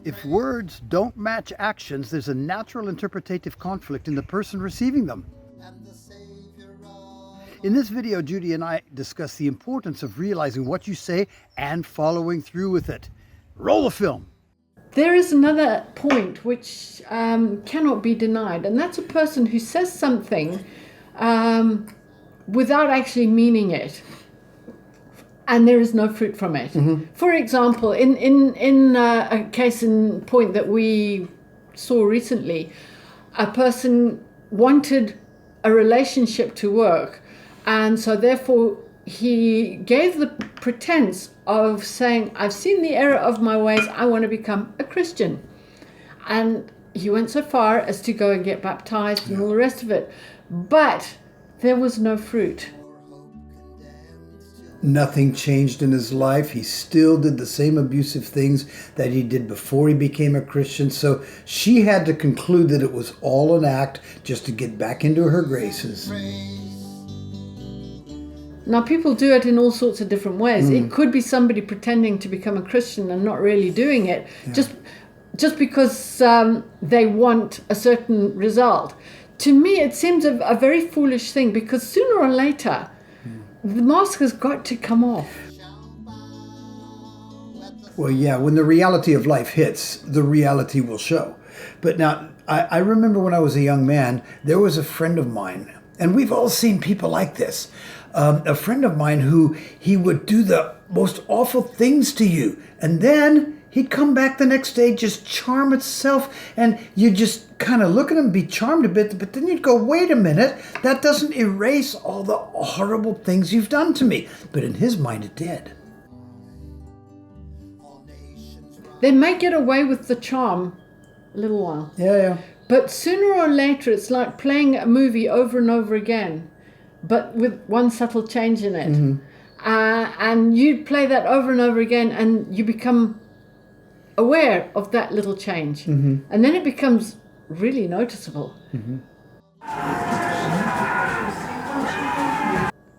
If words don't match actions, there's a natural interpretative conflict in the person receiving them. In this video, Judy and I discuss the importance of realizing what you say and following through with it. Roll the film. There is another point which cannot be denied, and that's a person who says something without actually meaning it, and there is no fruit from it. Mm-hmm. For example, in a case in point that we saw recently, a person wanted a relationship to work, and so therefore he gave the pretense of saying, I've seen the error of my ways, I want to become a Christian. And he went so far as to go and get baptized and all the rest of it. But there was no fruit. Nothing changed in his life. He still did the same abusive things that he did before he became a Christian. So she had to conclude that it was all an act just to get back into her graces. Now, people do it in all sorts of different ways. It could be somebody pretending to become a Christian and not really doing it, just because they want a certain result. To me, it seems a very foolish thing, because sooner or later, the mask has got to come off. Well, yeah, when the reality of life hits, the reality will show. But now, I remember when I was a young man, there was a friend of mine, and we've all seen people like this. A friend of mine who he would do the most awful things to you, and then he'd come back the next day, just charm itself, and you just kind of look at him, be charmed a bit, but then you'd go, wait a minute, that doesn't erase all the horrible things you've done to me. But in his mind, it did. They may get away with the charm a little while. Yeah. But sooner or later, it's like playing a movie over and over again, but with one subtle change in it. Mm-hmm. And you play that over and over again, and you become aware of that little change. Mm-hmm. And then it becomes really noticeable. Mm-hmm.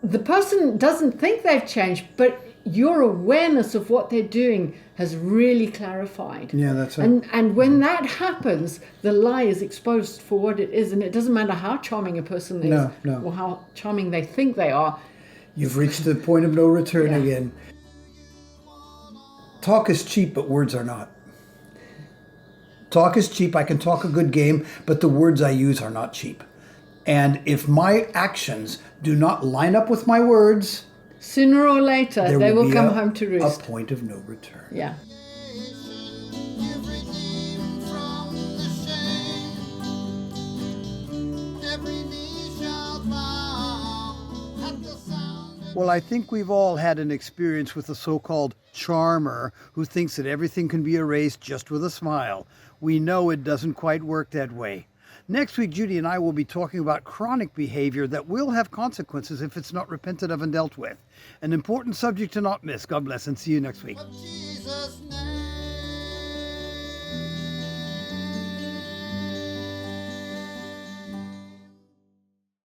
The person doesn't think they've changed, but your awareness of what they're doing has really clarified. Yeah, that's right. And when that happens, the lie is exposed for what it is, and it doesn't matter how charming a person is or how charming they think they are. You've reached the point of no return again. Talk is cheap, but words are not. Talk is cheap. I can talk a good game, but the words I use are not cheap. And if my actions do not line up with my words, sooner or later, they will come home to roost. A point of no return. Yeah. Well, I think we've all had an experience with a so-called charmer who thinks that everything can be erased just with a smile. We know it doesn't quite work that way. Next week, Judy and I will be talking about chronic behavior that will have consequences if it's not repented of and dealt with. An important subject to not miss. God bless and see you next week.